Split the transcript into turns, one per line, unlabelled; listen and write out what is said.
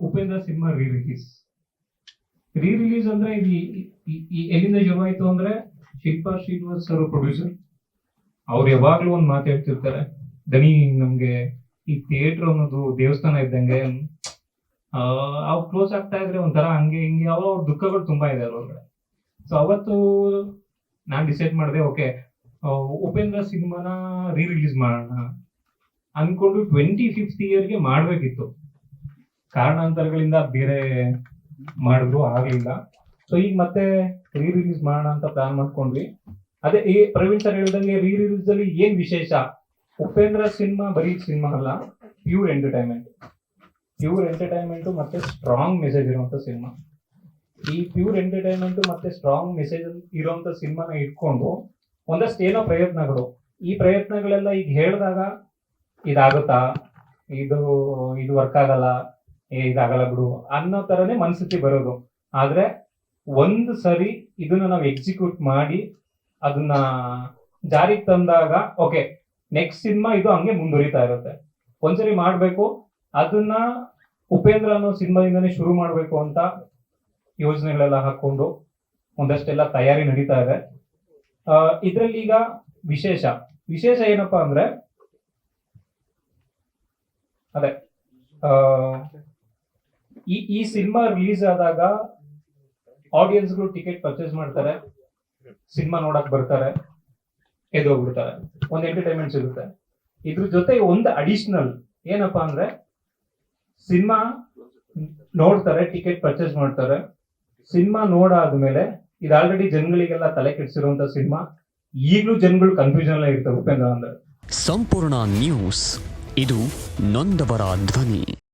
Upendra cinema ರೀ release ಅಂದ್ರೆ ಎಲ್ಲಿಂದ ಶುರುವಾಯ್ತು ಅಂದ್ರೆ ಶಿಲ್ಪಾ ಶ್ರೀನಿವಾಸ್ ಸರ್ ಪ್ರೊಡ್ಯೂಸರ್. ಅವ್ರು ಯಾವಾಗ್ಲೂ ಒಂದ್ ಮಾತು ಹೇಳ್ತಿರ್ತಾರೆ, ದನಿ ನಮ್ಗೆ ಈ ಥಿಯೇಟರ್ ಅನ್ನೋದು ದೇವಸ್ಥಾನ ಇದ್ದಂಗೆ, ಅವ್ರು ಕ್ಲೋಸ್ ಆಗ್ತಾ ಇದ್ರೆ ಒಂಥರ ಹಂಗೆ ಹಿಂಗೆ ಅವ್ರ ದುಃಖಗಳು ತುಂಬಾ ಇದೆ ಅವ್ರೊಳಗಡೆ. ಸೊ ಅವತ್ತು ನಾನ್ ಡಿಸೈಡ್ ಮಾಡಿದೆ, ಓಕೆ ಉಪೇಂದ್ರ ಸಿನಿಮಾನ ರಿಲೀಸ್ ಮಾಡೋಣ ಅನ್ಕೊಂಡು 25th ಇಯರ್ಗೆ ಮಾಡ್ಬೇಕಿತ್ತು. ಕಾರಣಾಂತರಗಳಿಂದ ಬೇರೆ ಮಾಡಿದ್ರು ಆಗ್ಲಿಲ್ಲ. ಸೊ ಈಗ ಮತ್ತೆ ರಿಲೀಸ್ ಮಾಡೋಣ ಅಂತ ಪ್ಲಾನ್ ಮಾಡ್ಕೊಂಡ್ವಿ. ಅದೇ ಈ ಪ್ರವೀಣ್ ಸರ್ ಹೇಳಿದಂಗೆ ರಿಲೀಸ್ ಅಲ್ಲಿ ಏನ್ ವಿಶೇಷ, ಉಪೇಂದ್ರ ಸಿನಿಮಾ ಬರೀ ಸಿನಿಮಾ ಅಲ್ಲ, ಪ್ಯೂರ್ ಎಂಟರ್ಟೈನ್ಮೆಂಟ್ ಮತ್ತೆ ಸ್ಟ್ರಾಂಗ್ ಮೆಸೇಜ್ ಇರುವಂತ ಸಿನಿಮಾ. ಈ ಪ್ಯೂರ್ ಎಂಟರ್ಟೈನ್ಮೆಂಟ್ ಮತ್ತೆ ಸ್ಟ್ರಾಂಗ್ ಮೆಸೇಜ್ ಇರುವಂತ ಸಿನಿಮಾನ ಇಟ್ಕೊಂಡು ಒಂದಷ್ಟು ಏನೋ ಪ್ರಯತ್ನಗಳು, ಈ ಪ್ರಯತ್ನಗಳೆಲ್ಲ ಈಗ ಹೇಳಿದಾಗ ಇದಾಗುತ್ತಾ, ಇದು ವರ್ಕ್ ಆಗಲ್ಲ, ಇದಾಗಲ್ಲ ಬಿಡು ಅನ್ನೋ ತರನೇ ಮನಸ್ಥಿತಿ ಬರೋದು. ಆದ್ರೆ ಒಂದು ಸರಿ ಇದನ್ನ ನಾವು ಎಕ್ಸಿಕ್ಯೂಟ್ ಮಾಡಿ ಅದನ್ನ ಜಾರಿಗೆ ತಂದಾಗ ಓಕೆ ನೆಕ್ಸ್ಟ್ ಸಿನಿಮಾ ಇದು ಹಂಗೆ ಮುಂದುವರಿತಾ ಇರುತ್ತೆ. ಒಂದ್ಸರಿ ಮಾಡ್ಬೇಕು, ಅದನ್ನ ಉಪೇಂದ್ರ ಅನ್ನೋ ಸಿನಿಮಾದಿಂದನೇ ಶುರು ಮಾಡ್ಬೇಕು ಅಂತ ಯೋಜನೆಗಳೆಲ್ಲ ಹಾಕೊಂಡು ಒಂದಷ್ಟೆಲ್ಲ ತಯಾರಿ ನಡೀತಾ ಇದೆ. ಇದ್ರಲ್ಲಿ ಈಗ ವಿಶೇಷ ಏನಪ್ಪಾ ಅಂದ್ರೆ ಅದೇ ಈ ಸಿನಿಮಾ ರಿಲೀಸ್ ಆದಾಗ ಆಡಿಯನ್ಸ್ಗಳು ಟಿಕೆಟ್ ಪರ್ಚೇಸ್ ಮಾಡ್ತಾರೆ, ಸಿನಿಮಾ ನೋಡಕ್ ಬರ್ತಾರೆ, ಎದ್ದೋಗ್ಬಿಡ್ತಾರೆ, ಒಂದು ಎಂಟರ್ಟೈನ್ಮೆಂಟ್ ಸಿಗುತ್ತೆ. ಇದ್ರ ಜೊತೆ ಒಂದು ಅಡಿಷನಲ್ ಏನಪ್ಪಾ ಅಂದ್ರೆ ಸಿನಿಮಾ ನೋಡ್ತಾರೆ, ಟಿಕೆಟ್ ಪರ್ಚೇಸ್ ಮಾಡ್ತಾರೆ, ಸಿನಿಮಾ ನೋಡಾದ್ಮೇಲೆ ಇದು ಆಲ್ರೆಡಿ ಜನಗಳಿಗೆಲ್ಲ ತಲೆ ಕೆಡಿಸಿರುವಂತ ಸಿನಿಮಾ, ಈಗಲೂ ಜನಗಳು ಕನ್ಫ್ಯೂಷನ್ ಎಲ್ಲ ಇರ್ತಾರೆ ಉಪೇಂದ್ರ ಅಂದ್ರೆ.
ಸಂಪೂರ್ಣ ನ್ಯೂಸ್, ಇದು ನೊಂದವರ ಧ್ವನಿ.